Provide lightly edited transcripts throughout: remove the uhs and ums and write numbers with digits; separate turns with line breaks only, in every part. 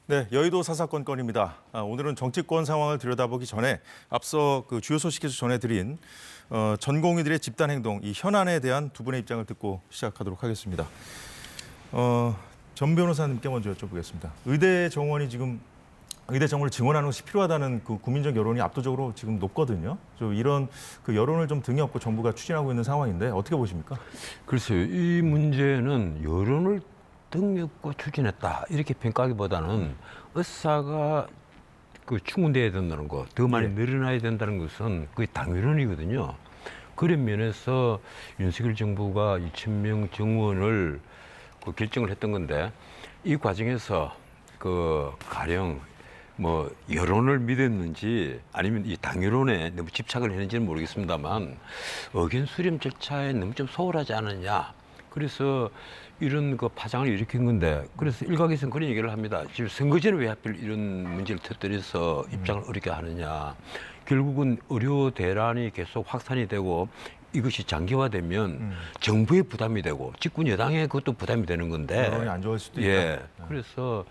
네, 여의도 사사건 건입니다. 오늘은 정치권 상황을 들여다보기 전에 앞서 그 주요 소식에서 전해드린 전공의들의 집단 행동, 이 현안에 대한 두 분의 입장을 듣고 시작하도록 하겠습니다. 전 변호사님께 먼저 여쭤보겠습니다. 의대 정원이 지금 의대 정원을 증원하는 것이 필요하다는 그 국민적 여론이 압도적으로 지금 높거든요. 좀 이런 그 여론을 좀 등에 업고 정부가 추진하고 있는 상황인데 어떻게 보십니까?
글쎄요, 이 문제는 여론을 등에 업고 추진했다 이렇게 평가하기보다는 의사가 충분돼야 된다는 거, 더 많이 늘어나야 된다는 것은 거의 당연론이거든요. 그런 면에서 윤석열 정부가 2,000명 정원을 결정을 했던 건데, 이 과정에서 가령 여론을 믿었는지 아니면 이 당연론에 너무 집착을 했는지는 모르겠습니다만 의견 수렴 절차에 너무 좀 소홀하지 않았냐. 그래서 이런 파장을 일으킨 건데, 그래서 일각에서는 그런 얘기를 합니다. 지금 선거 전에 왜 하필 이런 문제를 터뜨려서 입장을 어렵게 하느냐. 결국은 의료 대란이 계속 확산이 되고 이것이 장기화되면 정부의 부담이 되고 집권 여당의 그것도 부담이 되는 건데.
여론이 안 좋을 수도 있다.
예. 그래서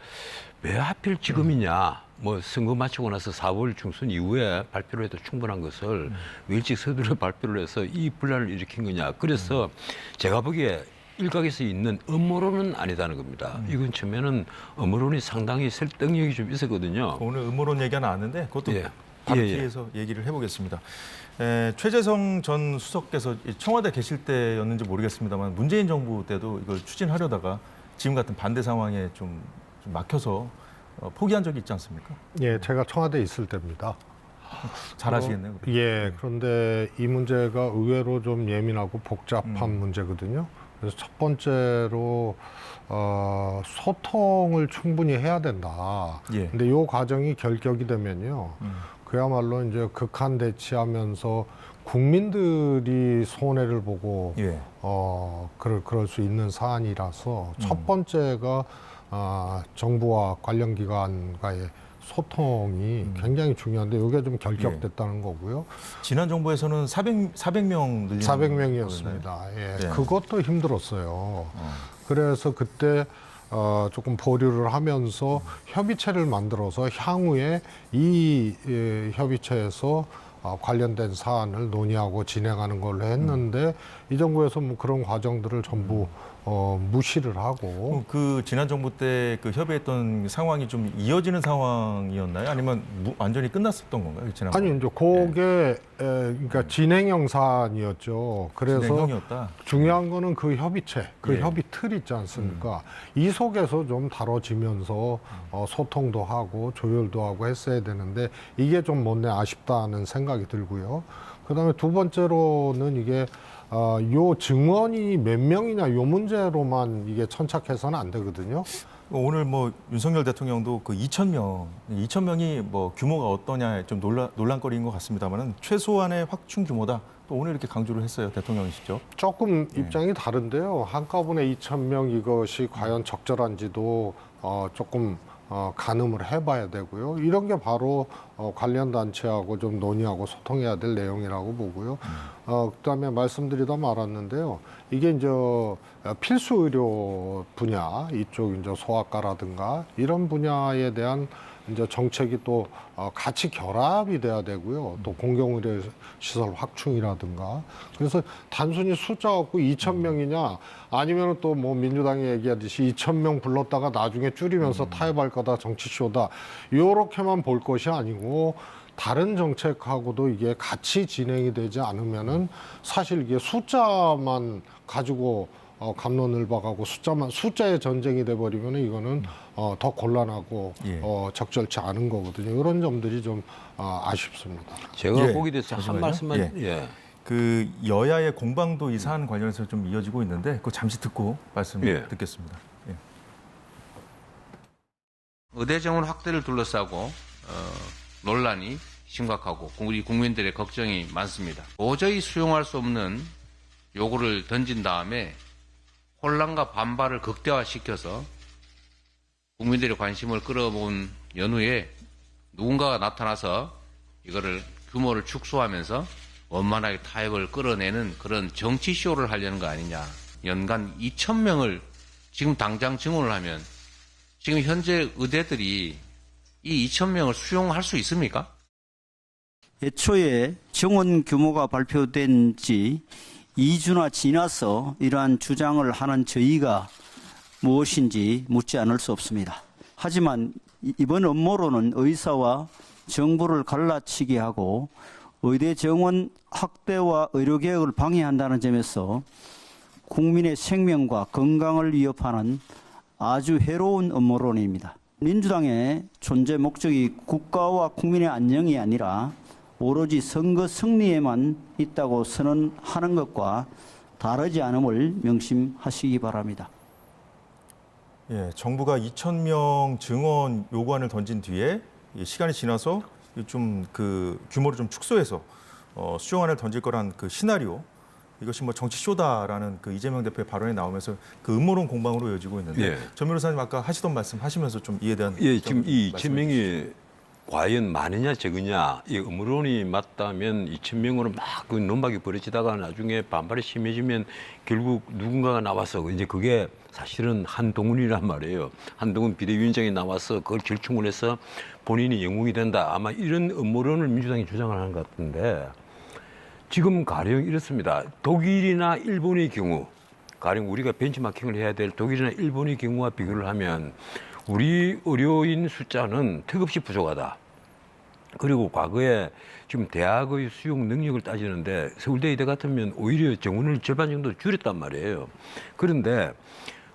왜 하필 지금이냐. 선거 마치고 나서 4월 중순 이후에 발표를 해도 충분한 것을 왜 일찍 서두르 발표를 해서 이 분란을 일으킨 거냐. 그래서 제가 보기에 일각에서 있는 음모론은 아니다는 겁니다. 이건 처음에는 음모론이 상당히 설득력이 좀 있었거든요.
오늘 음모론 얘기가 나왔는데 그것도 바로 뒤에서 얘기를 해보겠습니다. 최재성 전 수석께서 청와대 계실 때였는지 모르겠습니다만 문재인 정부 때도 이걸 추진하려다가 지금 같은 반대 상황에 좀 막혀서 포기한 적이 있지 않습니까?
예, 제가 청와대에 있을 때입니다.
잘 아시겠네요.
예, 그런데 이 문제가 의외로 좀 예민하고 복잡한 문제거든요. 그래서 첫 번째로 소통을 충분히 해야 된다. 근데 이 과정이 결격이 되면요, 그야말로 이제 극한 대치하면서 국민들이 손해를 보고 그럴 수 있는 사안이라서 첫 번째가 정부와 관련 기관과의 소통이 굉장히 중요한데 이게 좀 결격됐다는 거고요.
지난 정부에서는 400명 늘린
400명이었습니다. 예, 그것도 힘들었어요. 그래서 그때 조금 보류를 하면서 협의체를 만들어서 향후에 이 협의체에서 관련된 사안을 논의하고 진행하는 걸로 했는데 이 정부에서 그런 과정들을 전부 무시를 하고.
그 지난 정부 때 그 협의했던 상황이 좀 이어지는 상황이었나요? 아니면 완전히 끝났었던 건가요? 지난
아니, 이제 그게 그러니까 진행형 사안이었죠. 그래서
진행형이었다.
중요한 거는 그 협의체, 그 협의 틀 있지 않습니까? 이 속에서 좀 다뤄지면서 소통도 하고 조율도 하고 했어야 되는데 이게 좀 못내 아쉽다는 생각이 들고요. 그다음에 두 번째로는 이게 요 증원이 몇 명이냐 요 문제로만 이게 천착해서는 안 되거든요.
오늘 윤석열 대통령도 그 2,000명이 규모가 어떠냐 좀 논란거리인 것 같습니다만은 최소한의 확충 규모다. 또 오늘 이렇게 강조를 했어요, 대통령이시죠?
조금 입장이 다른데요. 한꺼번에 2,000명 이것이 과연 적절한지도 조금 가늠을 해봐야 되고요. 이런 게 바로 관련 단체하고 좀 논의하고 소통해야 될 내용이라고 보고요. 그다음에 말씀드리다 말았는데요. 이게 이제 필수 의료 분야 이쪽 이제 소아과라든가 이런 분야에 대한 이제 정책이 또 같이 결합이 돼야 되고요. 또 공공의료 시설 확충이라든가. 그래서 단순히 숫자 갖고 2,000명이냐 아니면 또 민주당이 얘기하듯이 2,000명 불렀다가 나중에 줄이면서 타협할 거다, 정치쇼다. 요렇게만 볼 것이 아니고 다른 정책하고도 이게 같이 진행이 되지 않으면은 사실 이게 숫자만 가지고 갑론을박하고 숫자의 전쟁이 돼버리면 이거는 더 곤란하고 적절치 않은 거거든요. 이런 점들이 좀 아쉽습니다.
제가 보기 대해서 한 말씀만.
그 여야의 공방도 이 사안 관련해서 좀 이어지고 있는데 그거 잠시 듣고 말씀 듣겠습니다.
의대 정원 확대를 둘러싸고 논란이 심각하고 우리 국민들의 걱정이 많습니다. 도저히 수용할 수 없는 요구를 던진 다음에 혼란과 반발을 극대화시켜서 국민들의 관심을 끌어모은 연후에 누군가가 나타나서 이거를 규모를 축소하면서 원만하게 타협을 끌어내는 그런 정치쇼를 하려는 거 아니냐. 연간 2,000명을 지금 당장 증원을 하면 지금 현재 의대들이 이 2,000명을 수용할 수 있습니까?
애초에 정원 규모가 발표된 지 2주나 지나서 이러한 주장을 하는 저희가 무엇인지 묻지 않을 수 없습니다. 하지만 이번 업무로는 의사와 정부를 갈라치게 하고 의대 정원 확대와 의료개혁을 방해한다는 점에서 국민의 생명과 건강을 위협하는 아주 해로운 업무론입니다. 민주당의 존재 목적이 국가와 국민의 안녕이 아니라 오로지 선거 승리에만 있다고 선언하는 것과 다르지 않음을 명심하시기 바랍니다.
예, 정부가 2,000명 증원 요구안을 던진 뒤에 시간이 지나서 좀 그 규모를 좀 축소해서 수용안을 던질 거란 그 시나리오, 이것이 뭐 정치 쇼다라는 그 이재명 대표의 발언이 나오면서 그 음모론 공방으로 이어지고 있는데,
예.
전 변호사님 아까 하시던 말씀 하시면서 좀 이에 대한
예, 지금 이
말씀해
2,000명이 과연 많으냐 적으냐, 이 음모론이 맞다면 2,000명으로 막 그 논박이 벌어지다가 나중에 반발이 심해지면 결국 누군가가 나와서 이제 그게 사실은 한동훈이란 말이에요. 한동훈 비대위원장이 나와서 그걸 절충을 해서 본인이 영웅이 된다. 아마 이런 음모론을 민주당이 주장을 하는 것 같은데, 지금 가령 이렇습니다. 독일이나 일본의 경우, 가령 우리가 벤치마킹을 해야 될 독일이나 일본의 경우와 비교를 하면 우리 의료인 숫자는 턱없이 부족하다. 그리고 과거에 지금 대학의 수용 능력을 따지는데 서울대 의대 같으면 오히려 정원을 절반 정도 줄였단 말이에요. 그런데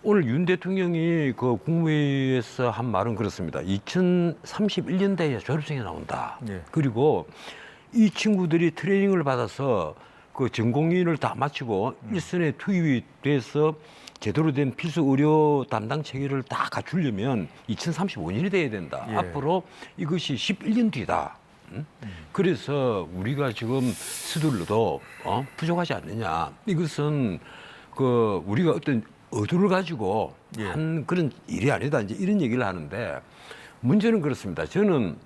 오늘 윤 대통령이 그 국무회의에서 한 말은 그렇습니다. 2031년대에 졸업생이 나온다.
예.
그리고 이 친구들이 트레이닝을 받아서 그 전공의를 다 마치고 일선에 투입이 돼서 제대로 된 필수 의료 담당 체계를 다 갖추려면 2035년이 돼야 된다.
예.
앞으로 이것이 11년 뒤다. 그래서 우리가 지금 서둘러도 부족하지 않느냐. 이것은 그 우리가 어떤 의도를 가지고
예.
한 그런 일이 아니다. 이제 이런 얘기를 하는데, 문제는 그렇습니다. 저는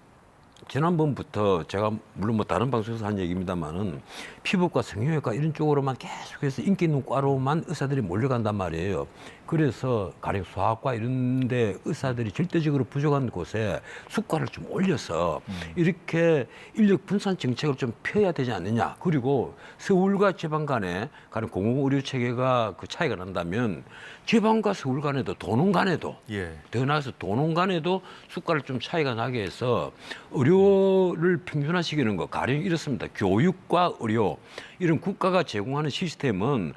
지난번부터 제가 물론 뭐 다른 방송에서 한 얘기입니다만은 피부과, 성형외과 이런 쪽으로만 계속해서 인기 있는 과로만 의사들이 몰려간단 말이에요. 그래서 가령 소아과 이런 데 의사들이 절대적으로 부족한 곳에 수가를 좀 올려서 이렇게 인력 분산 정책을 좀 펴야 되지 않느냐. 그리고 서울과 지방 간에 가령 공공의료 체계가 그 차이가 난다면 지방과 서울 간에도 도농 간에도
예.
더 나아가서 도농 간에도 수가를 좀 차이가 나게 해서 의료를 평준화시키는 거. 가령 이렇습니다. 교육과 의료 이런 국가가 제공하는 시스템은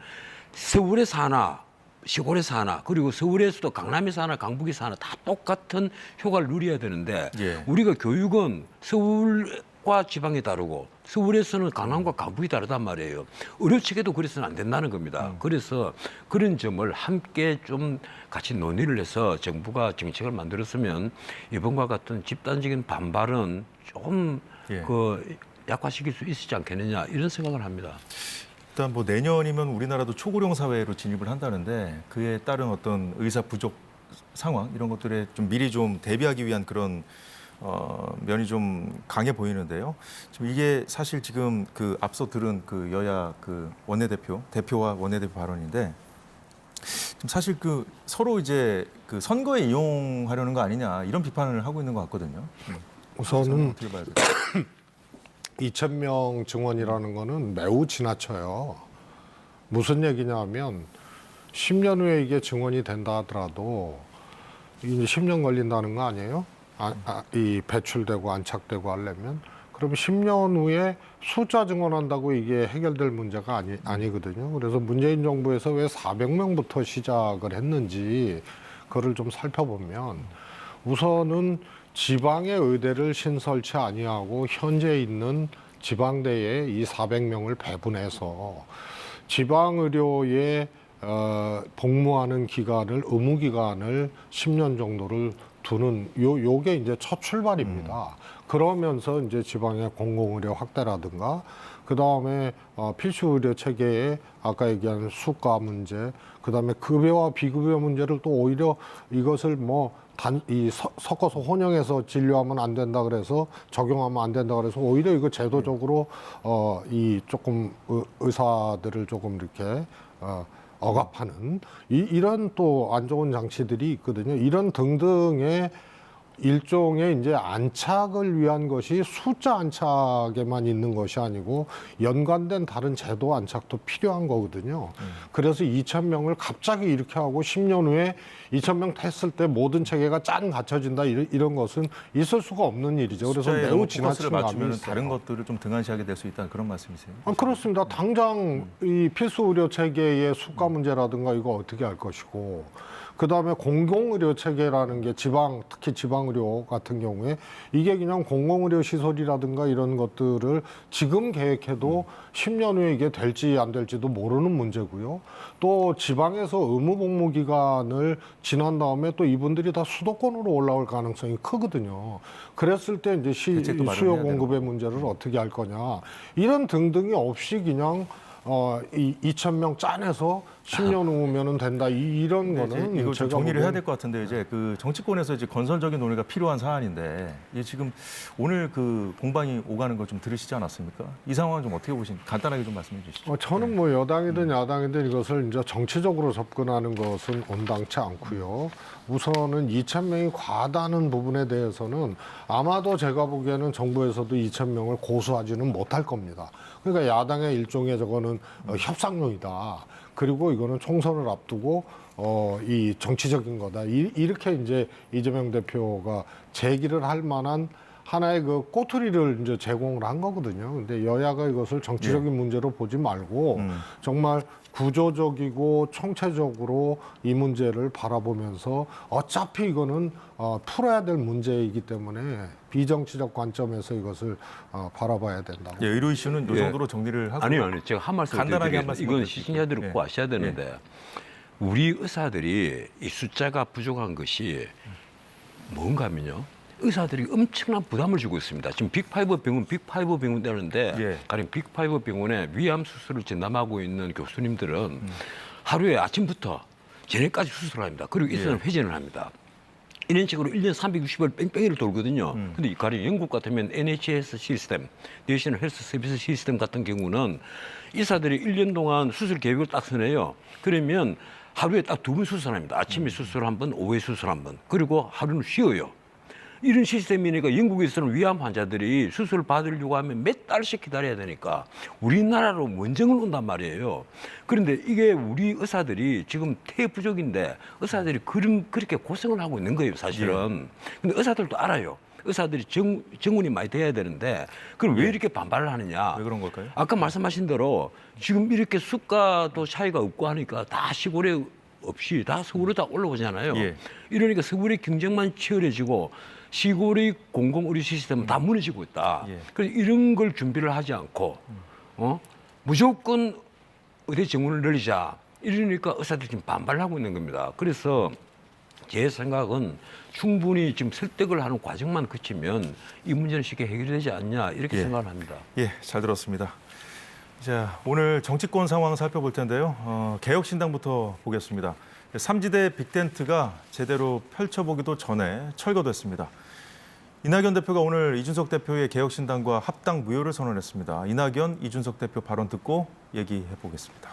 서울에서 하나, 시골에서 하나, 그리고 서울에서도 강남에서 하나, 강북에서 하나 다 똑같은 효과를 누려야 되는데
예.
우리가 교육은 서울과 지방이 다르고 서울에서는 강남과 강북이 다르단 말이에요. 의료 체계도 그래서는 안 된다는 겁니다. 그래서 그런 점을 함께 좀 같이 논의를 해서 정부가 정책을 만들었으면 이번과 같은 집단적인 반발은 좀
예.
그 약화시킬 수 있지 않겠느냐 이런 생각을 합니다.
일단 뭐 내년이면 우리나라도 초고령 사회로 진입을 한다는데 그에 따른 어떤 의사 부족 상황 이런 것들에 좀 미리 좀 대비하기 위한 그런 면이 좀 강해 보이는데요. 지금 이게 사실 지금 그 앞서 들은 그 여야 그 대표와 원내대표 발언인데 지금 사실 그 서로 이제 그 선거에 이용하려는 거 아니냐 이런 비판을 하고 있는 것 같거든요.
우선은
어떻게 봐야 돼요?
2,000명 증원이라는 거는 매우 지나쳐요. 무슨 얘기냐면 10년 후에 이게 증원이 된다 하더라도 이제 10년 걸린다는 거 아니에요? 이 배출되고 안착되고 하려면. 그러면 10년 후에 숫자 증원한다고 이게 해결될 문제가 아니거든요. 그래서 문재인 정부에서 왜 400명부터 시작을 했는지 그거를 좀 살펴보면 우선은 지방의 의대를 신설치 아니하고 현재 있는 지방대에 이 400명을 배분해서 지방 의료에 복무하는 기간을 의무 기간을 10년 정도를 두는 요게 이제 첫 출발입니다. 그러면서 이제 지방의 공공의료 확대라든가 그다음에 필수 의료 체계에 아까 얘기한 수가 문제, 그다음에 급여와 비급여 문제를 또 오히려 이것을 섞어서 혼용해서 진료하면 안 된다 그래서 적용하면 안 된다 그래서 오히려 이거 제도적으로 이 조금 의사들을 조금 이렇게 억압하는 이런 또 안 좋은 장치들이 있거든요. 이런 등등의 일종의 이제 안착을 위한 것이 숫자 안착에만 있는 것이 아니고 연관된 다른 제도 안착도 필요한 거거든요. 그래서 2,000명을 갑자기 이렇게 하고 10년 후에 2,000명 했을 때 모든 체계가 짠 갖춰진다 이런 것은 있을 수가 없는 일이죠. 그래서
숫자에
매우
너무
지나친
포커스를
감이
맞추면
있어요.
다른 것들을 좀 등한시하게 될 수 있다는 그런 말씀이세요?
그렇습니다. 당장 이 필수 의료 체계의 수가 문제라든가 이거 어떻게 할 것이고, 그 다음에 공공의료 체계라는 게 특히 지방의료 같은 경우에 이게 그냥 공공의료 시설이라든가 이런 것들을 지금 계획해도 10년 후에 이게 될지 안 될지도 모르는 문제고요. 또 지방에서 의무 복무 기간을 지난 다음에 또 이분들이 다 수도권으로 올라올 가능성이 크거든요. 그랬을 때 이제
대책도
수요
마련해야
공급의 문제를 어떻게 할 거냐. 이런 등등이 없이 그냥 이 2,000명 짜내서 10년 후면은 된다. 이런
네,
거는
이거 좀
제가
정리를 해야
보기엔
될 것 같은데 이제 그 정치권에서 이제 건설적인 논의가 필요한 사안인데 이게 지금 오늘 그 공방이 오가는 거 좀 들으시지 않았습니까? 이 상황 좀 어떻게 보신? 간단하게 좀 말씀해 주시죠.
저는 뭐 여당이든 야당이든 이것을 이제 정치적으로 접근하는 것은 온당치 않고요. 우선은 2,000명이 과다는 부분에 대해서는 아마도 제가 보기에는 정부에서도 2,000명을 고수하지는 못할 겁니다. 그러니까 야당의 일종의 저거는 협상용이다. 그리고 이거는 총선을 앞두고 이 정치적인 거다. 이렇게 이제 이재명 대표가 제기를 할 만한 하나의 그 꼬투리를 이제 제공을 한 거거든요. 근데 여야가 이것을 정치적인 문제로 보지 말고 정말 구조적이고 총체적으로 이 문제를 바라보면서 어차피 이거는 풀어야 될 문제이기 때문에 비정치적 관점에서 이것을 바라봐야 된다고.
예, 의료 이슈는 이 정도로 정리를 하고
아니요. 제가 한 말씀
간단하게 한 말씀
이건
드릴게요.
시청자들이
예.
꼭 아셔야 되는데 우리 의사들이 이 숫자가 부족한 것이 뭔가 하면요. 의사들이 엄청난 부담을 주고 있습니다. 지금 빅5 병원 되는데
예.
가령 빅5 병원에 위암 수술을 전담하고 있는 교수님들은 하루에 아침부터 저녁까지 수술을 합니다. 그리고 이틀은 회전을 합니다. 이런 식으로 1년 360일 뺑뺑이를 돌거든요. 근데 가령 영국 같으면 NHS 시스템, 내셔널 헬스 서비스 시스템 같은 경우는 의사들이 1년 동안 수술 계획을 딱 써내요. 그러면 하루에 딱 2번 수술합니다. 아침에 수술 한 번, 오후에 수술 한 번. 그리고 하루는 쉬어요. 이런 시스템이니까 영국에서는 위암 환자들이 수술을 받으려고 하면 몇 달씩 기다려야 되니까 우리나라로 원정을 온단 말이에요. 그런데 이게 우리 의사들이 지금 퇴 부족인데 의사들이 그렇게 고생을 하고 있는 거예요, 사실은. 근데 의사들도 알아요. 의사들이 정원이 많이 돼야 되는데 그럼 왜 이렇게 반발을 하느냐?
왜 그런 걸까요?
아까 말씀하신 대로 지금 이렇게 수가도 차이가 없고 하니까 다 시골에 없이 다 서울에 다 올라오잖아요.
예.
이러니까 서울의 경쟁만 치열해지고 시골의 공공의료 시스템은 다 무너지고 있다.
예.
그래서 이런 걸 준비를 하지 않고 무조건 의대 정원을 늘리자. 이러니까 의사들이 지금 반발하고 있는 겁니다. 그래서 제 생각은 충분히 지금 설득을 하는 과정만 거치면 이 문제는 쉽게 해결되지 않냐 이렇게
예.
생각을 합니다.
예, 잘 들었습니다. 자, 오늘 정치권 상황 살펴볼 텐데요. 개혁신당부터 보겠습니다. 3지대 빅텐트가 제대로 펼쳐보기도 전에 철거됐습니다. 이낙연 대표가 오늘 이준석 대표의 개혁신당과 합당 무효를 선언했습니다. 이낙연, 이준석 대표 발언 듣고 얘기해 보겠습니다.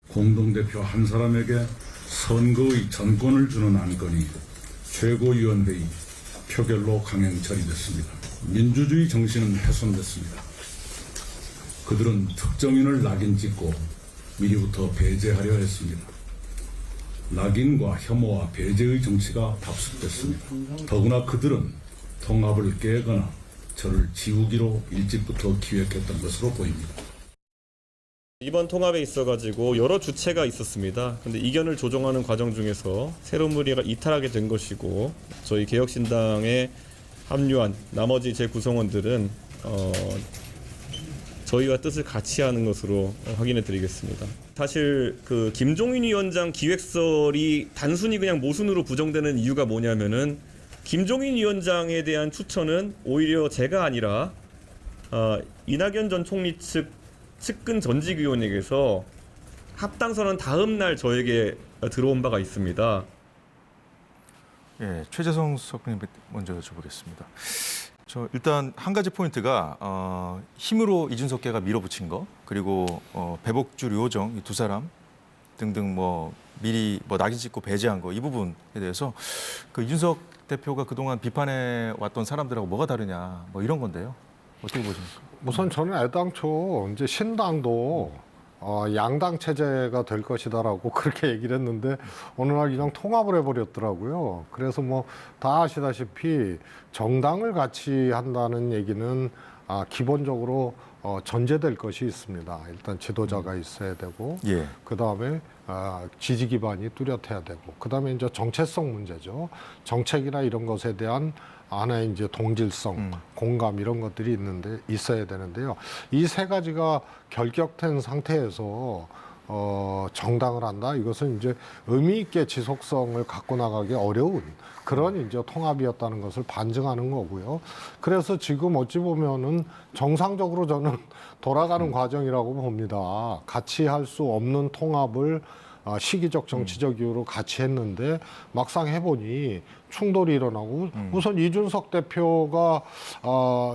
공동대표 한 사람에게 선거의 전권을 주는 안건이 최고위원회의 표결로 강행 처리됐습니다. 민주주의 정신은 훼손됐습니다. 그들은 특정인을 낙인 찍고 미리부터 배제하려 했습니다. 낙인과 혐오와 배제의 정치가 답습됐습니다. 더구나 그들은 통합을 깨거나 저를 지우기로 일찍부터 기획했던 것으로 보입니다.
이번 통합에 있어가지고 여러 주체가 있었습니다. 근데 이견을 조정하는 과정 중에서 새로운 무리가 이탈하게 된 것이고 저희 개혁신당에 합류한 나머지 재구성원들은 저희와 뜻을 같이 하는 것으로 확인해 드리겠습니다. 사실 그 김종인 위원장 기획설이 단순히 그냥 모순으로 부정되는 이유가 뭐냐면은 김종인 위원장에 대한 추천은 오히려 제가 아니라 이낙연 전 총리 측 측근 전직위원에게서 합당선언 다음 날 저에게 들어온 바가 있습니다.
예, 최재성 수석님 먼저 여쭤보겠습니다. 저 일단 한 가지 포인트가 힘으로 이준석계가 밀어붙인 거, 그리고 배복주, 류호정 이 두 사람 등등 미리 낙인 찍고 배제한 거, 이 부분에 대해서 그 이준석 대표가 그동안 비판해 왔던 사람들하고 뭐가 다르냐, 이런 건데요. 어떻게 보십니까?
우선 저는 애당초 이제 신당도 양당 체제가 될 것이다라고 그렇게 얘기를 했는데 어느 날 그냥 통합을 해버렸더라고요. 그래서 다 아시다시피 정당을 같이 한다는 얘기는 기본적으로 전제될 것이 있습니다. 일단 지도자가 있어야 되고,
예.
그 다음에 지지 기반이 뚜렷해야 되고, 그 다음에 이제 정체성 문제죠. 정책이나 이런 것에 대한 하나의 이제 동질성, 공감 이런 것들이 있어야 되는데요. 이 세 가지가 결격된 상태에서 정당을 한다. 이것은 이제 의미 있게 지속성을 갖고 나가기 어려운 그런 이제 통합이었다는 것을 반증하는 거고요. 그래서 지금 어찌 보면은 정상적으로 저는 돌아가는 과정이라고 봅니다. 같이 할 수 없는 통합을 시기적 정치적 이유로 같이 했는데 막상 해보니 충돌이 일어나고 우선 이준석 대표가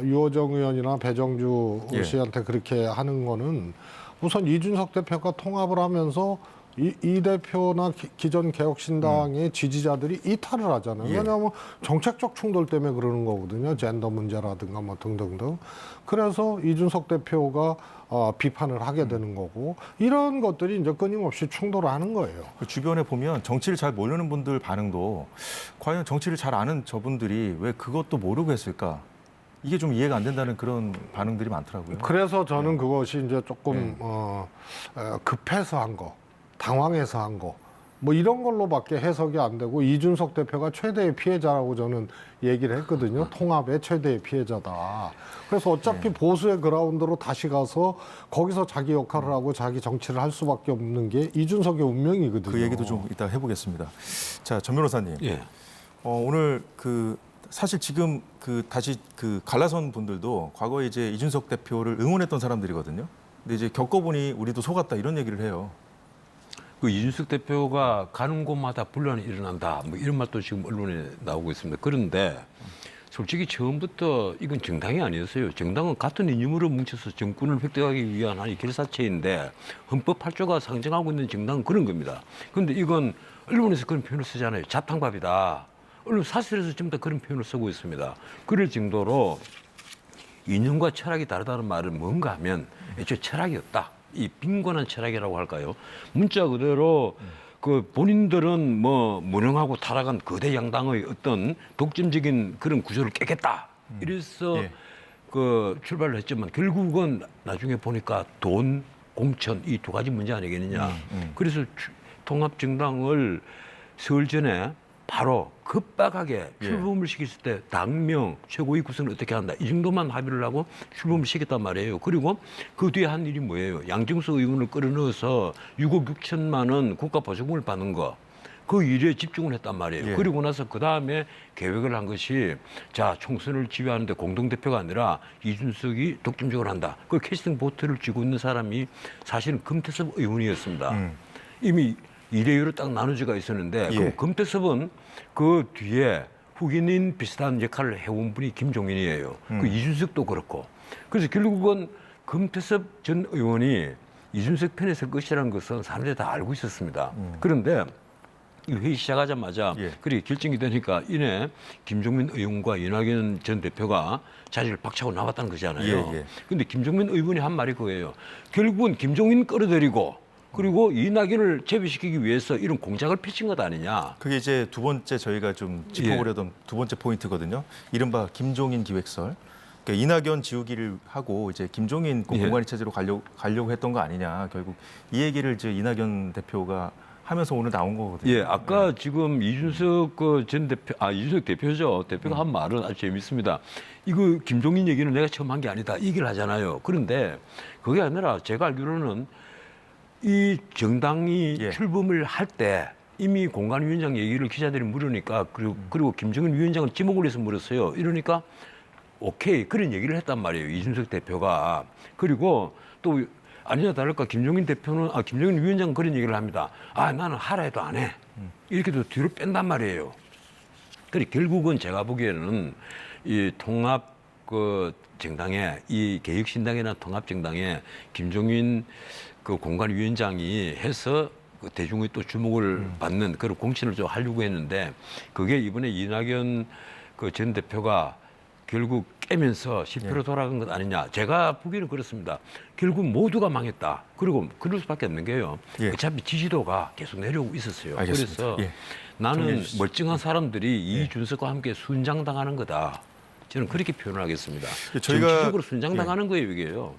유호정 의원이나 배정주
예.
씨한테 그렇게 하는 거는 우선 이준석 대표가 통합을 하면서 이 대표나 기존 개혁신당의 지지자들이 이탈을 하잖아요.
예.
왜냐하면 정책적 충돌 때문에 그러는 거거든요. 젠더 문제라든가 등등등. 그래서 이준석 대표가 비판을 하게 되는 거고, 이런 것들이 이제 끊임없이 충돌을 하는 거예요.
그 주변에 보면 정치를 잘 모르는 분들 반응도 과연 정치를 잘 아는 저분들이 왜 그것도 모르고 했을까? 이게 좀 이해가 안 된다는 그런 반응들이 많더라고요.
그래서 저는 그것이 이제 조금 급해서 한 거, 당황해서 한 거, 이런 걸로밖에 해석이 안 되고, 이준석 대표가 최대의 피해자라고 저는 얘기를 했거든요. 통합의 최대의 피해자다. 그래서 어차피 보수의 그라운드로 다시 가서 거기서 자기 역할을 하고 자기 정치를 할 수밖에 없는 게 이준석의 운명이거든요.
그 얘기도 좀 이따 해보겠습니다. 자, 전 변호사님.
예.
오늘 사실 지금 다시 갈라선 분들도 과거에 이제 이준석 대표를 응원했던 사람들이거든요. 근데 이제 겪어보니 우리도 속았다, 이런 얘기를 해요.
그 이준석 대표가 가는 곳마다 분란이 일어난다, 이런 말도 지금 언론에 나오고 있습니다. 그런데 솔직히 처음부터 이건 정당이 아니었어요. 정당은 같은 이념으로 뭉쳐서 정권을 획득하기 위한 한 결사체인데, 헌법 8조가 상정하고 있는 정당은 그런 겁니다. 그런데 이건 언론에서 그런 표현을 쓰잖아요. 자탕밥이다. 언론 사설에서 전부 다 그런 표현을 쓰고 있습니다. 그럴 정도로 이념과 철학이 다르다는 말은 뭔가 하면 애초에 철학이 없다. 이 빈곤한 철학이라고 할까요? 문자 그대로 본인들은 무능하고 타락한 거대 양당의 어떤 독점적인 그런 구조를 깨겠다. 이래서
예.
출발을 했지만 결국은 나중에 보니까 돈, 공천 이 두 가지 문제 아니겠느냐. 그래서 통합정당을 설 전에 바로 급박하게 출범을 시켰을 때 당명, 최고위 구성을 어떻게 한다. 이 정도만 합의를 하고 출범을 시켰단 말이에요. 그리고 그 뒤에 한 일이 뭐예요? 양정수 의원을 끌어넣어서 6억 6천만 원 국가보조금을 받는 거. 그 일에 집중을 했단 말이에요.
예.
그리고 나서 그다음에 계획을 한 것이 자, 총선을 지휘하는데 공동대표가 아니라 이준석이 독점적으로 한다. 그 캐스팅 보트를 쥐고 있는 사람이 사실은 금태섭 의원이었습니다. 이미 이례유로 딱 나눠져가 있었는데
예.
금태섭은 그 뒤에 후견인 비슷한 역할을 해온 분이 김종인이에요. 그 이준석도 그렇고. 그래서 결국은 금태섭 전 의원이 이준석 편에 설 것이라는 것은 사람들이 다 알고 있었습니다. 그런데 이 회의 시작하자마자
예.
그렇게 결정이 되니까 이내 김종민 의원과 이낙연 전 대표가 자리를 박차고 나왔다는 거잖아요.
예.
근데 김종민 의원이 한 말이 그거예요. 결국은 김종인 끌어들이고 그리고 이낙연을 제비시키기 위해서 이런 공작을 펼친 것 아니냐.
그게 이제 두 번째 저희가 좀 짚어보려던 두 번째 포인트거든요. 이른바 김종인 기획설. 그러니까 이낙연 지우기를 하고 이제 김종인 공관위 체제로 가려고 했던 거 아니냐. 결국 이 얘기를 이제 이낙연 대표가 하면서 오늘 나온 거거든요.
예, 아까 지금 이준석 전 대표, 이준석 대표죠. 대표가 한 말은 아주 재밌습니다. 이거 김종인 얘기는 내가 처음 한 게 아니다. 이 얘기를 하잖아요. 그런데 그게 아니라 제가 알기로는 이 정당이 출범을 할 때 이미 공관위원장 얘기를 기자들이 물으니까 그리고 김정은 위원장은 지목을 해서 물었어요. 이러니까 오케이 그런 얘기를 했단 말이에요. 이준석 대표가. 그리고 또 아니나 다를까 김종인 위원장은 그런 얘기를 합니다. 나는 하라 해도 안 해. 이렇게 또 뒤로 뺀단 말이에요. 그래 결국은 제가 보기에는 이 통합 그 정당에 이 개혁신당이나 통합정당에 김종인 그 공관위원장이 해서 그 대중의 또 주목을 받는 그런 공천을 좀 하려고 했는데 그게 이번에 이낙연 그 전 대표가 결국 깨면서 실패로 돌아간 것 아니냐. 제가 보기에는 그렇습니다. 결국 모두가 망했다. 그리고 그럴 수밖에 없는 게요.
예.
어차피 지지도가 계속 내려오고 있었어요.
알겠습니다.
그래서
예.
나는
정리해 주시죠.
멀쩡한 사람들이 이준석과 함께 순장당하는 거다. 저는 그렇게 표현을 하겠습니다.
저희가
정치적으로 순장당하는 거예요, 이게요.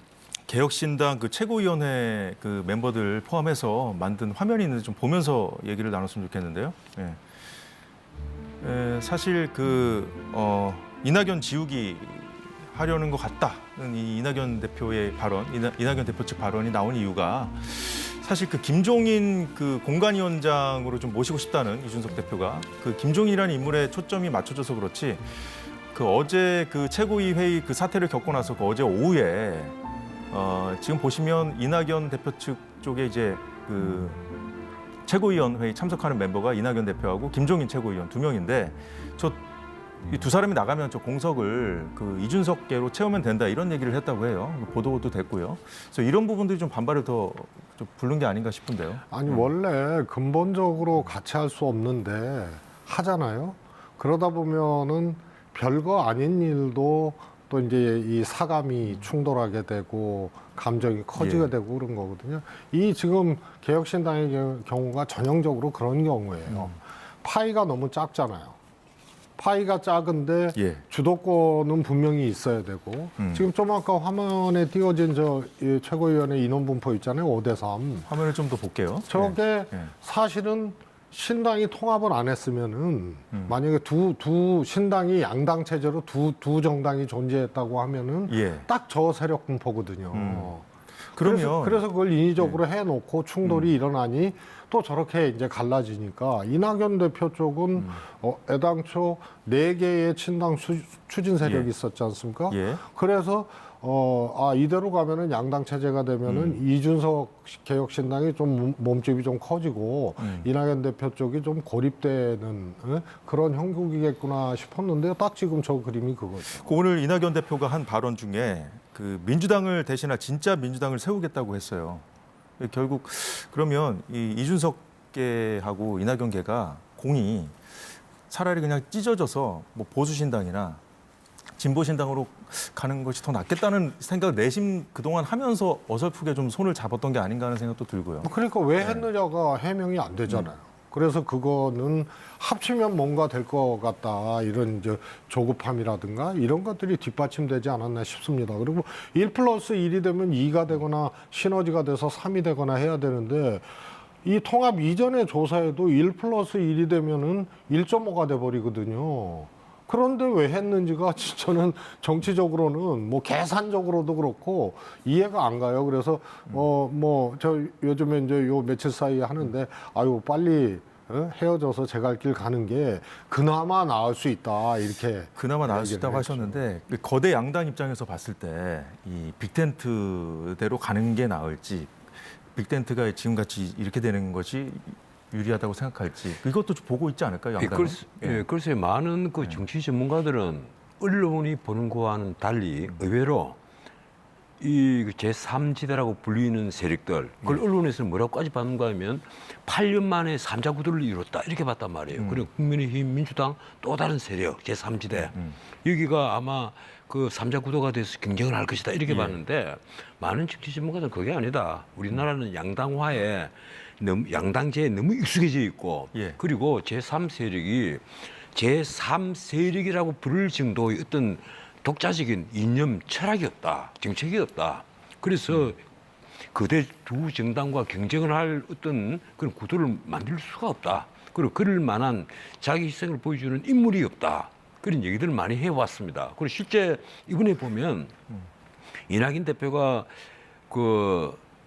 개혁신당 그 최고위원회 그 멤버들 포함해서 만든 화면이 있는데 좀 보면서 얘기를 나눴으면 좋겠는데요. 사실 이낙연 지우기 하려는 것 같다는 이 이낙연 대표의 발언, 이낙연 대표 측 발언이 나온 이유가 사실 그 김종인 그 공관위원장으로 좀 모시고 싶다는 이준석 대표가 그 김종인이라는 인물에 초점이 맞춰져서 그렇지 그 어제 그 최고위 회의 그 사태를 겪고 나서 그 어제 오후에 지금 보시면 이낙연 대표 측 쪽에 이제 그 최고위원 회의 참석하는 멤버가 이낙연 대표하고 김종인 최고위원 2명인데 이 두 사람이 나가면 저 공석을 그 이준석계로 채우면 된다 이런 얘기를 했다고 해요. 보도도 됐고요. 그래서 이런 부분들이 좀 반발을 더 좀 부른 게 아닌가 싶은데요.
아니 원래 근본적으로 같이 할 수 없는데 하잖아요. 그러다 보면은 별거 아닌 일도 또 이제 이 사감이 충돌하게 되고 감정이 커지게 되고 그런 거거든요. 이 지금 개혁신당의 경우가 전형적으로 그런 경우예요. 파이가 너무 작잖아요. 파이가 작은데 주도권은 분명히 있어야 되고 지금 좀 아까 화면에 띄워진 이 최고위원회 인원 분포 있잖아요. 5대3.
화면을 좀 더 볼게요.
저게 사실은 신당이 통합을 안 했으면은 만약에 두 신당이 양당 체제로 두 정당이 존재했다고 하면은 딱 저 세력 분포거든요.
그러면
그래서 그걸 인위적으로 해놓고 충돌이 일어나니 또 저렇게 이제 갈라지니까 이낙연 대표 쪽은 애당초 4개의 친당 추진 세력이 있었지 않습니까? 그래서 이대로 가면은 양당 체제가 되면은 이준석 개혁신당이 좀 몸집이 좀 커지고 이낙연 대표 쪽이 좀 고립되는 그런 형국이겠구나 싶었는데 딱 지금 저 그림이 그거죠.
오늘 이낙연 대표가 한 발언 중에 그 민주당을 대신할 진짜 민주당을 세우겠다고 했어요. 결국 그러면 이 이준석계하고 이낙연계가 공이 차라리 그냥 찢어져서 뭐 보수신당이나 진보신당으로 가는 것이 더 낫겠다는 생각을 내심 그동안 하면서 어설프게 좀 손을 잡았던 게 아닌가 하는 생각도 들고요.
그러니까 왜 했느냐가 해명이 안 되잖아요. 그래서 그거는 합치면 뭔가 될 것 같다. 이런 이제 조급함이라든가 이런 것들이 뒷받침되지 않았나 싶습니다. 그리고 1+1이 되면 2가 되거나 시너지가 돼서 3이 되거나 해야 되는데 이 통합 이전의 조사에도 1+1이 되면은 1.5가 돼버리거든요. 그런데 왜 했는지가 저는 정치적으로는 뭐 계산적으로도 그렇고 이해가 안 가요. 그래서 저 요즘에 이제 요 며칠 사이에 하는데 아유 빨리 헤어져서 제 갈 길 가는 게 그나마 나을 수 있다 이렇게
그나마 나을 수 있다고 하셨는데 거대 양당 입장에서 봤을 때 이 빅텐트대로 가는 게 나을지 빅텐트가 지금같이 이렇게 되는 것이 유리하다고 생각할지 이것도 좀 보고 있지 않을까요? 양당은?
글쎄 많은 그 정치 전문가들은 언론이 보는 거와는 달리 의외로 이 제3지대라고 불리는 세력들 그걸 언론에서 뭐라고까지 봤는가 하면 8년 만에 3자 구도를 이뤘다 이렇게 봤단 말이에요. 그리고 국민의힘 민주당 또 다른 세력 제3지대 여기가 아마 그 3자 구도가 돼서 경쟁을 할 것이다 이렇게 봤는데 많은 정치 전문가들은 그게 아니다. 우리나라는 양당화에 양당제에 너무 익숙해져 있고 그리고 제3세력이 제3세력이라고 부를 정도의 어떤 독자적인 이념, 철학이 없다. 정책이 없다. 그래서 그대 두 정당과 경쟁을 할 어떤 그런 구도를 만들 수가 없다. 그리고 그럴 만한 자기 희생을 보여주는 인물이 없다. 그런 얘기들을 많이 해왔습니다. 그리고 실제 이번에 보면 이낙연 대표가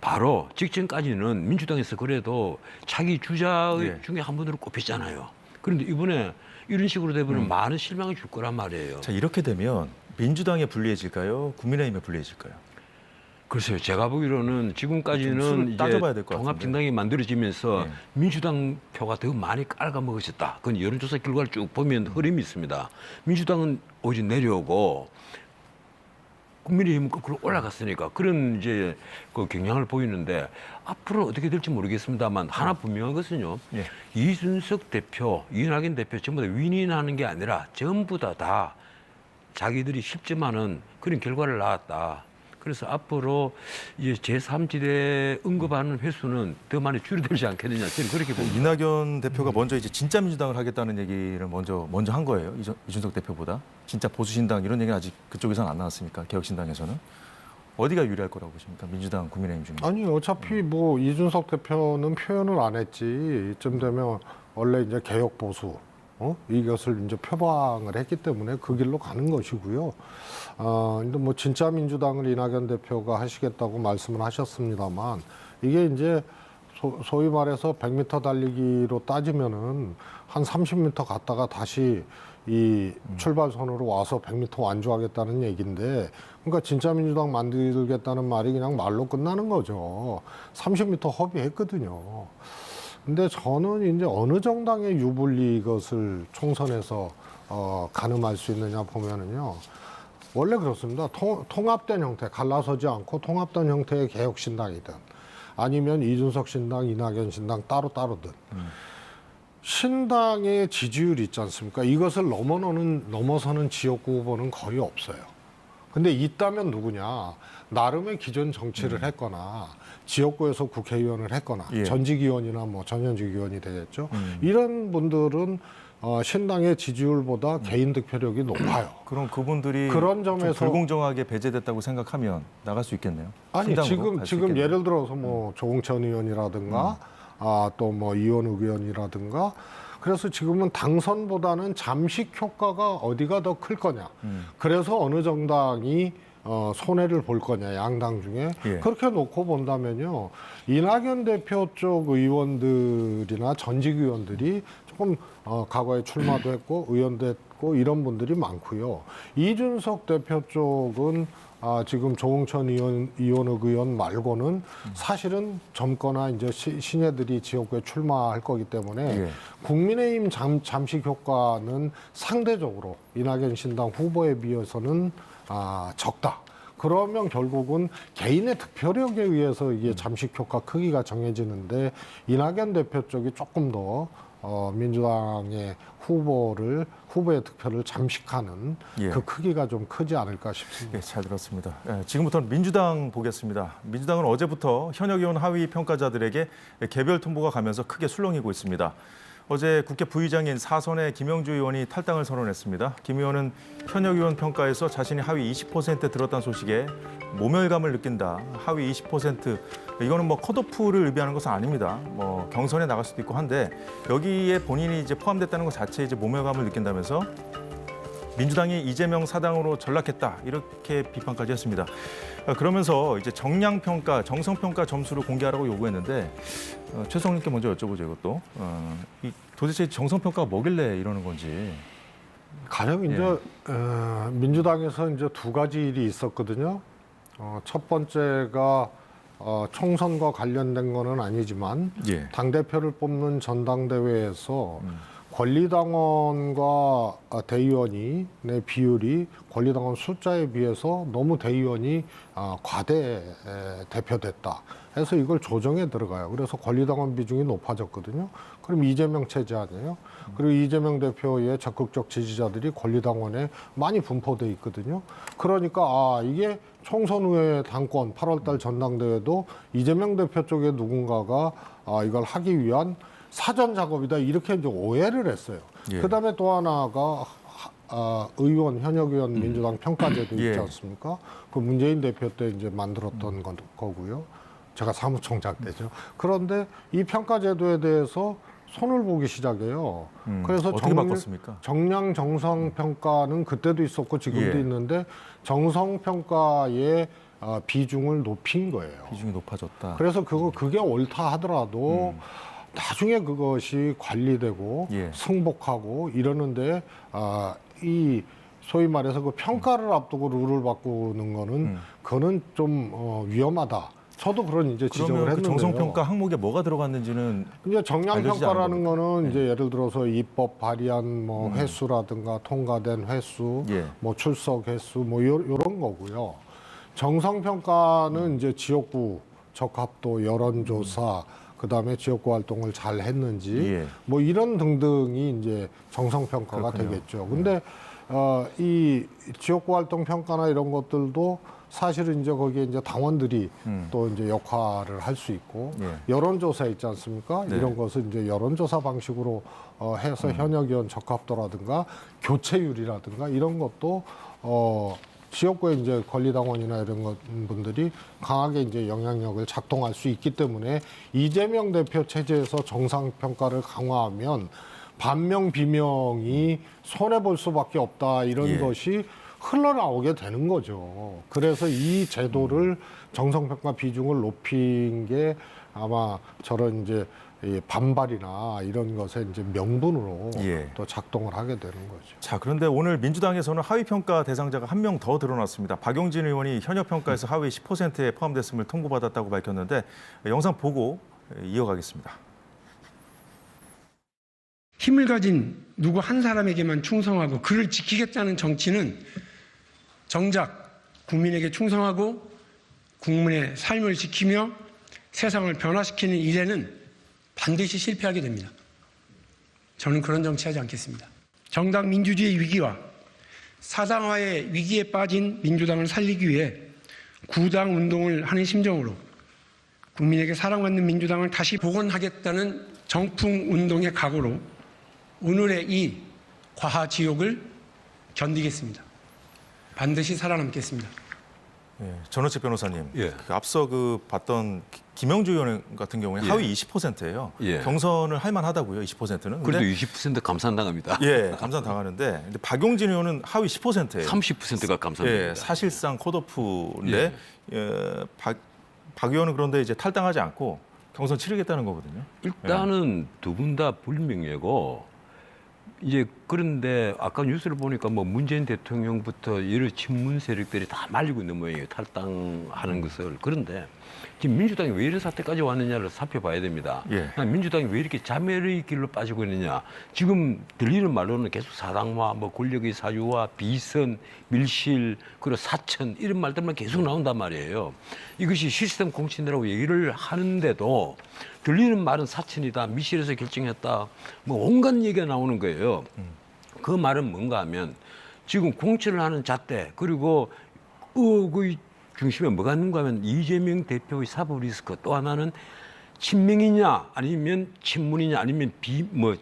바로 직전까지는 민주당에서 그래도 자기 주자 중에 한 분으로 꼽혔잖아요. 그런데 이번에 이런 식으로 되면 많은 실망을 줄 거란 말이에요.
자, 이렇게 되면 민주당에 불리해질까요? 국민의힘에 불리해질까요?
글쎄요. 제가 보기로는 지금까지는 이제 통합정당이 만들어지면서 민주당 표가 더 많이 깔아먹어졌다. 그건 여론조사 결과를 쭉 보면 흐름이 있습니다. 민주당은 오히려 내려오고 국민의힘은 거꾸로 올라갔으니까 그런 이제 그 경향을 보이는데 앞으로 어떻게 될지 모르겠습니다만 하나 분명한 것은요.
예.
이준석 대표, 이낙연 대표 전부 다 윈윈하는 게 아니라 전부 다 자기들이 실점하는 그런 결과를 낳았다. 그래서 앞으로 이제 제3지대 언급하는 횟수는 더 많이 줄어들지 않겠느냐. 저는 그렇게 봅니다.
이낙연 대표가 먼저 이제 진짜 민주당을 하겠다는 얘기를 먼저 한 거예요. 이준석 대표보다. 진짜 보수신당 이런 얘기는 아직 그쪽에서는 안 나왔으니까 개혁신당에서는. 어디가 유리할 거라고 보십니까? 민주당, 국민의힘 중에.
아니 어차피 뭐 이준석 대표는 표현을 안 했지. 이쯤 되면 원래 이제 개혁 보수 이것을 이제 표방을 했기 때문에 그 길로 가는 것이고요. 근데 뭐 진짜 민주당을 이낙연 대표가 하시겠다고 말씀을 하셨습니다만 이게 이제 소위 말해서 100m 달리기로 따지면은 한 30m 갔다가 다시 이 출발선으로 와서 100m 완주하겠다는 얘기인데, 그러니까 진짜 민주당 만들겠다는 말이 그냥 말로 끝나는 거죠. 30m 허비했거든요. 근데 저는 이제 어느 정당의 유불리 이것을 총선에서 가늠할 수 있느냐 보면은요. 원래 그렇습니다. 통합된 형태, 갈라서지 않고 통합된 형태의 개혁신당이든 아니면 이준석 신당, 이낙연 신당 따로든 신당의 지지율이 있지 않습니까? 이것을 넘어서는 지역구 후보는 거의 없어요. 근데 있다면 누구냐? 나름의 기존 정치를 했거나 지역구에서 국회의원을 했거나
예.
전직 의원이나 뭐 전현직 의원이 되겠죠. 이런 분들은 신당의 지지율보다 개인 득표력이 높아요.
그럼 그분들이
그런 점에서
좀 불공정하게 배제됐다고 생각하면 나갈 수 있겠네요.
아니
신당으로 갈수
지금
있겠네요.
예를 들어서 뭐 조홍천 의원이라든가 또 뭐 이원욱 의원이라든가 그래서 지금은 당선보다는 잠식 효과가 어디가 더 클 거냐. 그래서 어느 정당이 손해를 볼 거냐, 양당 중에.
예.
그렇게 놓고 본다면요. 이낙연 대표 쪽 의원들이나 전직 의원들이 조금 과거에 출마도 했고 의원도 했고 이런 분들이 많고요. 이준석 대표 쪽은 지금 조홍천 의원, 이원욱 의원 말고는 사실은 젊거나 이제 신예들이 지역구에 출마할 거기 때문에
예.
국민의힘 잠식 효과는 상대적으로 이낙연 신당 후보에 비해서는 적다. 그러면 결국은 개인의 득표력에 의해서 이게 잠식 효과 크기가 정해지는데 이낙연 대표 쪽이 조금 더 민주당의 후보의 득표를 잠식하는
예.
그 크기가 좀 크지 않을까 싶습니다.
예, 잘 들었습니다. 지금부터는 민주당 보겠습니다. 민주당은 어제부터 현역 의원 하위 평가자들에게 개별 통보가 가면서 크게 술렁이고 있습니다. 어제 국회 부의장인 사선의 김영주 의원이 탈당을 선언했습니다. 김 의원은 현역 의원 평가에서 자신이 하위 20%에 들었다는 소식에 모멸감을 느낀다. 하위 20% 이거는 뭐 컷오프를 의미하는 것은 아닙니다. 뭐 경선에 나갈 수도 있고 한데 여기에 본인이 이제 포함됐다는 것 자체에 이제 모멸감을 느낀다면서 민주당이 이재명 사당으로 전락했다 이렇게 비판까지 했습니다. 그러면서 이제 정량평가, 정성평가 점수를 공개하라고 요구했는데 최성님께 먼저 여쭤보죠 이것도. 도대체 정성평가가 뭐길래 이러는 건지.
가령 이제 민주당에서 이제 두 가지 일이 있었거든요. 첫 번째가 총선과 관련된 거는 아니지만
예.
당대표를 뽑는 전당대회에서 권리당원과 대의원이 내 비율이 권리당원 숫자에 비해서 너무 대의원이 과대 대표됐다. 해서 이걸 조정에 들어가요. 그래서 권리당원 비중이 높아졌거든요. 그럼 이재명 체제 아니에요? 그리고 이재명 대표의 적극적 지지자들이 권리당원에 많이 분포돼 있거든요. 그러니까 이게 총선 후에 당권 8월달 전당대회도 이재명 대표 쪽에 누군가가 이걸 하기 위한 사전 작업이다 이렇게 이제 오해를 했어요.
예.
그다음에 또 하나가 의원 현역 의원 민주당 평가제도 있지
예.
않습니까? 그 문재인 대표 때 이제 만들었던 거고요. 제가 사무총장 때죠. 그런데 이 평가제도에 대해서 손을 보기 시작해요. 그래서
어떻게 바꿨습니까?
정량 정성 평가는 그때도 있었고 지금도
예.
있는데 정성 평가의 비중을 높인 거예요.
비중이 높아졌다.
그래서 그게 옳다 하더라도 나중에 그것이 관리되고
예.
승복하고 이러는데 이 소위 말해서 그 평가를 앞두고 룰을 바꾸는 거는 그거는 좀 위험하다. 저도 그런 이제 지적을
그러면 그
했는데요.
정성평가 항목에 뭐가 들어갔는지는
이제 정량평가라는
알려지지
거는 이제 예를 들어서 입법 발의한 뭐 횟수라든가 통과된 횟수,
예.
뭐 출석 횟수 뭐 요런 거고요. 정상평가는 이제 지역구 적합도, 여론조사, 그다음에 지역구 활동을 잘 했는지
예.
뭐 이런 등등이 이제 정상평가가
그렇군요.
되겠죠. 근데 이 지역구 활동 평가나 이런 것들도 사실은 이제 거기에 이제 당원들이 또 이제 역할을 할 수 있고
예.
여론조사 있지 않습니까?
네.
이런 것을 이제 여론조사 방식으로 해서 현역 의원 적합도라든가 교체율이라든가 이런 것도 지역구의 이제 권리당원이나 이런 분들이 강하게 이제 영향력을 작동할 수 있기 때문에 이재명 대표 체제에서 정상평가를 강화하면 반명 비명이 손해 볼 수밖에 없다 이런
예.
것이 흘러나오게 되는 거죠. 그래서 이 제도를 정상평가 비중을 높인 게 아마 저런 이제 이 반발이나 이런 것에 이제 명분으로
예.
또 작동을 하게 되는 거죠.
자, 그런데 오늘 민주당에서는 하위평가 대상자가 한 명 더 드러났습니다. 박용진 의원이 현역평가에서 하위 10%에 포함됐음을 통보받았다고 밝혔는데 영상 보고 이어가겠습니다.
힘을 가진 누구 한 사람에게만 충성하고 그를 지키겠다는 정치는 정작 국민에게 충성하고 국민의 삶을 지키며 세상을 변화시키는 일에는 반드시 실패하게 됩니다. 저는 그런 정치하지 않겠습니다. 정당 민주주의 위기와 사당화의 위기에 빠진 민주당을 살리기 위해 구당 운동을 하는 심정으로 국민에게 사랑받는 민주당을 다시 복원하겠다는 정풍 운동의 각오로 오늘의 이 과하지옥을 견디겠습니다. 반드시 살아남겠습니다.
예, 전원책 변호사님,
예.
앞서 봤던 김영주 의원 같은 경우에
예.
하위 20%예요.
예.
경선을 할 만하다고요, 20%는.
그래도 20% 감산당합니다.
예, 감산당하는데 근데 박용진 의원은 하위 10%예요.
30%가 감산됩니다.
예, 사실상 컷오프인데 박 의원은 그런데 이제 탈당하지 않고 경선 치르겠다는 거거든요.
일단은 두 분 다 불명예고 이제 그런데 아까 뉴스를 보니까 뭐 문재인 대통령부터 여러 친문 세력들이 다 말리고 있는 모양이에요. 탈당하는 것을. 그런데 지금 민주당이 왜 이런 사태까지 왔느냐를 살펴봐야 됩니다.
예.
민주당이 왜 이렇게 자멸의 길로 빠지고 있느냐. 지금 들리는 말로는 계속 사당화, 뭐 권력의 사유화, 비선, 밀실, 그리고 사천 이런 말들만 계속 나온단 말이에요. 이것이 시스템 공신이라고 얘기를 하는데도 들리는 말은 사천이다, 밀실에서 결정했다, 뭐 온갖 얘기가 나오는 거예요. 그 말은 뭔가 하면 지금 공천을 하는 잣대 그리고 의혹의 중심에 뭐가 있는가 하면 이재명 대표의 사법 리스크, 또 하나는 친명이냐 아니면 친문이냐 아니면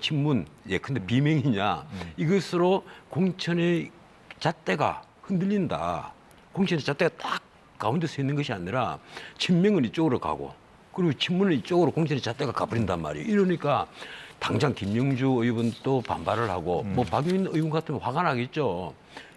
친문, 예, 근데 비명이냐, 이것으로 공천의 잣대가 흔들린다. 공천의 잣대가 딱 가운데 서 있는 것이 아니라 친명은 이쪽으로 가고 그리고 친문은 이쪽으로 공천의 잣대가 가버린단 말이에요. 이러니까 당장 김영주 의원도 반발을 하고 뭐 박용진 의원 같으면 화가 나겠죠.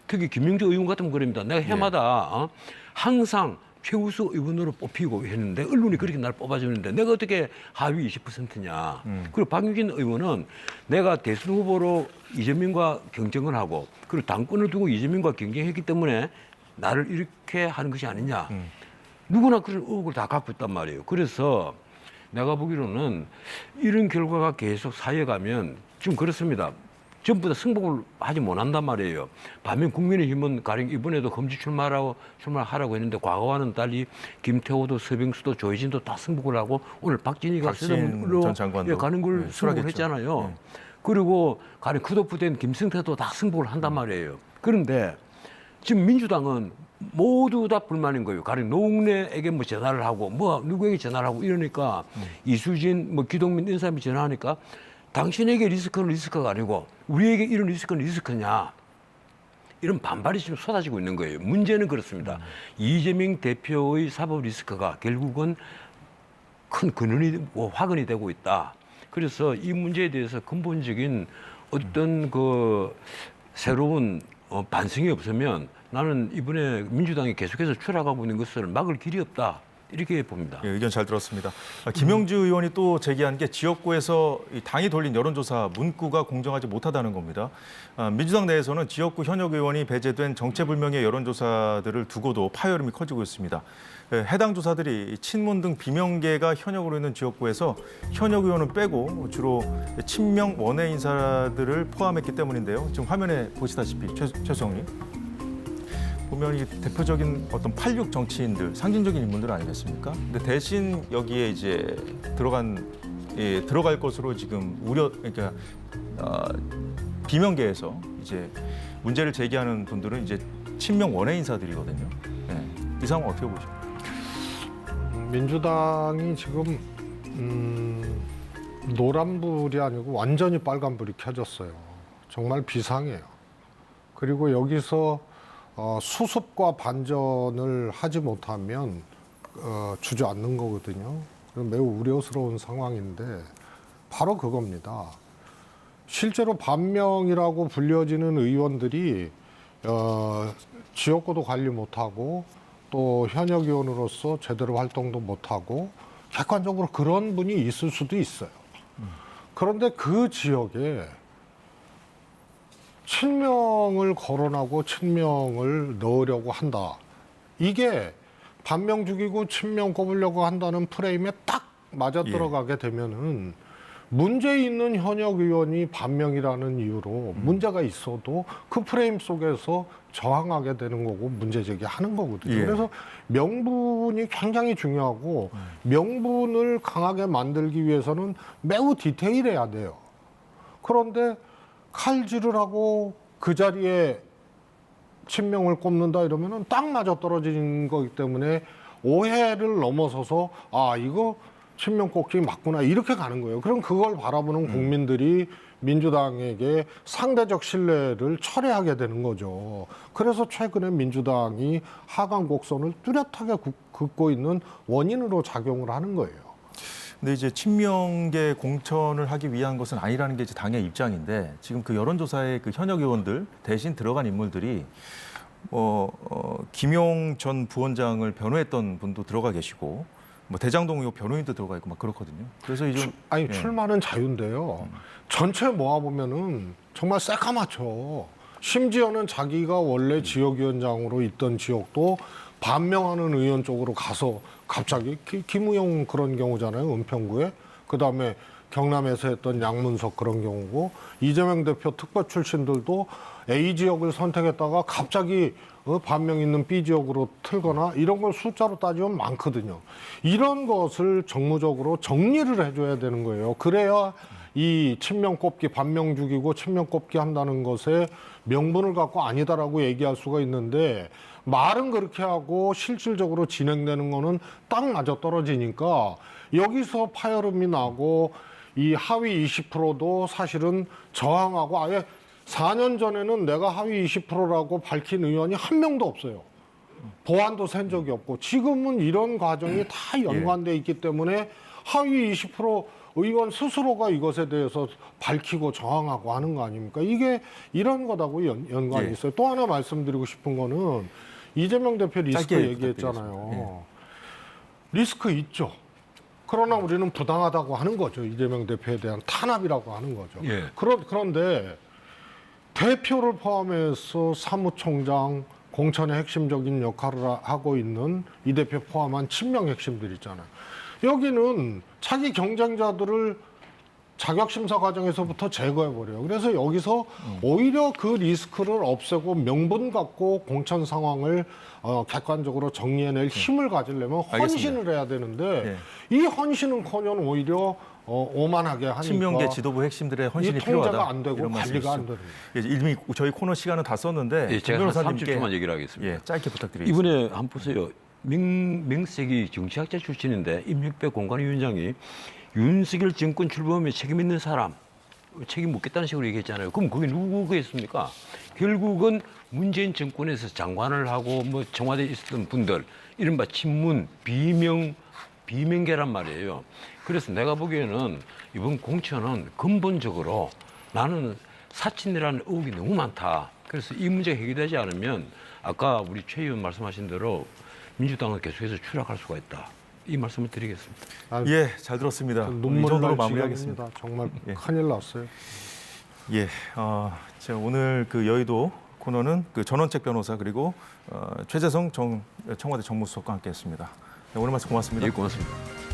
특히 김영주 의원 같으면 그럽니다. 내가 해마다 항상 최우수 의원으로 뽑히고 했는데 언론이 그렇게 날 뽑아주는데 내가 어떻게 하위 20%냐. 그리고 박용진 의원은 내가 대선 후보로 이재명과 경쟁을 하고 그리고 당권을 두고 이재명과 경쟁했기 때문에 나를 이렇게 하는 것이 아니냐. 누구나 그런 의혹을 다 갖고 있단 말이에요. 그래서 내가 보기로는 이런 결과가 계속 쌓여가면 지금 그렇습니다. 전부 다 승복을 하지 못한단 말이에요. 반면 국민의힘은 가령 이번에도 험지 출마하라고 했는데 과거와는 달리 김태호도 서병수도 조혜진도 다 승복을 하고 오늘 박진희가 수장으로
전 장관도
가는 걸 승복을 했잖아요. 그리고 가령 컷오프된 김승태도 다 승복을 한단 말이에요. 그런데 지금 민주당은 모두 다 불만인 거예요. 가령 노웅래에게 뭐 전화를 하고 뭐 누구에게 전화를 하고 이러니까 이수진, 뭐 기동민 이런 사람이 전화하니까 당신에게 리스크는 리스크가 아니고 우리에게 이런 리스크는 리스크냐. 이런 반발이 지금 쏟아지고 있는 거예요. 문제는 그렇습니다. 이재명 대표의 사법 리스크가 결국은 큰 근원이 되고 화근이 되고 있다. 그래서 이 문제에 대해서 근본적인 어떤 새로운 반성이 없으면 나는 이번에 민주당이 계속해서 추락하고 있는 것을 막을 길이 없다. 이렇게 봅니다.
예, 의견 잘 들었습니다. 김영주 의원이 또 제기한 게 지역구에서 당이 돌린 여론조사 문구가 공정하지 못하다는 겁니다. 민주당 내에서는 지역구 현역 의원이 배제된 정체불명의 여론조사들을 두고도 파열음이 커지고 있습니다. 해당 조사들이 친문 등 비명계가 현역으로 있는 지역구에서 현역 의원은 빼고 주로 친명 원외 인사들을 포함했기 때문인데요. 지금 화면에 보시다시피 최수영님. 보면 이게 대표적인 어떤 86 정치인들, 상징적인 인물들 아니겠습니까? 근데 대신 여기에 이제 들어갈 것으로 지금 그러니까 비명계에서 이제 문제를 제기하는 분들은 이제 친명 원외 인사들이거든요. 네. 이 상황 어떻게 보죠?
민주당이 지금 노란불이 아니고 완전히 빨간불이 켜졌어요. 정말 비상해요. 그리고 여기서 수습과 반전을 하지 못하면 주저앉는 거거든요. 매우 우려스러운 상황인데 바로 그겁니다. 실제로 반명이라고 불려지는 의원들이 지역구도 관리 못하고 또 현역 의원으로서 제대로 활동도 못하고 객관적으로 그런 분이 있을 수도 있어요. 그런데 그 지역에 친명을 거론하고 친명을 넣으려고 한다. 이게 반명 죽이고 친명 꼽으려고 한다는 프레임에 딱 맞아들어가게 되면은 문제 있는 현역 의원이 반명이라는 이유로 문제가 있어도 그 프레임 속에서 저항하게 되는 거고 문제 제기하는 거거든요.
예.
그래서 명분이 굉장히 중요하고 명분을 강하게 만들기 위해서는 매우 디테일해야 돼요. 그런데 칼질을 하고 그 자리에 친명을 꼽는다 이러면은 딱 맞아 떨어지는 거기 때문에 오해를 넘어서서 아 이거 친명 꼽기 맞구나 이렇게 가는 거예요. 그럼 그걸 바라보는 국민들이 민주당에게 상대적 신뢰를 철회하게 되는 거죠. 그래서 최근에 민주당이 하강 곡선을 뚜렷하게 긋고 있는 원인으로 작용을 하는 거예요.
근데 이제 친명계 공천을 하기 위한 것은 아니라는 게 이제 당의 입장인데 지금 그 여론조사에 그 현역 의원들 대신 들어간 인물들이 김용 전 부원장을 변호했던 분도 들어가 계시고 뭐 대장동 의혹 변호인도 들어가 있고 막 그렇거든요. 그래서 이제
출마는 자유인데요. 전체 모아 보면은 정말 새까맣죠. 심지어는 자기가 원래 지역위원장으로 있던 지역도 반명하는 의원 쪽으로 가서 갑자기 김우영 그런 경우잖아요. 은평구에. 그다음에 경남에서 했던 양문석 그런 경우고 이재명 대표 특보 출신들도 A 지역을 선택했다가 갑자기 반명 있는 B 지역으로 틀거나 이런 걸 숫자로 따지면 많거든요. 이런 것을 정무적으로 정리를 해줘야 되는 거예요. 그래야 이 친명 꼽기, 반명 죽이고 친명 꼽기 한다는 것에 명분을 갖고 아니다라고 얘기할 수가 있는데 말은 그렇게 하고 실질적으로 진행되는 거는 딱 맞아 떨어지니까 여기서 파열음이 나고 이 하위 20%도 사실은 저항하고 아예 4년 전에는 내가 하위 20%라고 밝힌 의원이 한 명도 없어요. 보안도 센 적이 없고 지금은 이런 과정이 다 연관돼 있기 때문에 하위 20% 의원 스스로가 이것에 대해서 밝히고 저항하고 하는 거 아닙니까? 이게 이런 거다고 연관이 있어요. 또 하나 말씀드리고 싶은 거는 이재명 대표 리스크 얘기했잖아요. 리스크 있죠. 그러나 우리는 부당하다고 하는 거죠. 이재명 대표에 대한 탄압이라고 하는 거죠. 그런데 대표를 포함해서 사무총장, 공천의 핵심적인 역할을 하고 있는 이 대표 포함한 친명 핵심들 있잖아요. 여기는 자기 경쟁자들을 자격심사 과정에서부터 제거해버려요. 그래서 여기서 오히려 그 리스크를 없애고 명분 갖고 공천 상황을 객관적으로 정리해낼 힘을 가지려면 헌신을 해야 되는데 이 헌신은커녕 오히려 오만하게 하니까
친명계 지도부 핵심들의 헌신이
통제가
필요하다.
안 되고 관리가 안 되는.
이미 저희 코너 시간은 다 썼는데
제가 한 30초만 얘기를 하겠습니다.
짧게 부탁드리겠습니다.
이번에 한번 보세요. 명색이 정치학자 출신인데 임육배 공관위원장이 윤석열 정권 출범에 책임 있는 사람 책임 묻겠다는 식으로 얘기했잖아요. 그럼 그게 누구겠습니까? 결국은 문재인 정권에서 장관을 하고 뭐 청와대에 있었던 분들 이른바 친문 비명계란 말이에요. 그래서 내가 보기에는 이번 공천은 근본적으로 나는 사친이라는 의혹이 너무 많다. 그래서 이 문제가 해결되지 않으면 아까 우리 최 의원 말씀하신 대로 민주당은 계속해서 추락할 수가 있다. 이 말씀을 드리겠습니다.
잘 들었습니다. 이
눈물
정도로
날
마무리하겠습니다.
정말 큰일 났어요.
제가 오늘 그 여의도 코너는 그 전원책 변호사 그리고 최재성 청와대 정무수석과 함께했습니다. 오늘 말씀 고맙습니다.
고맙습니다.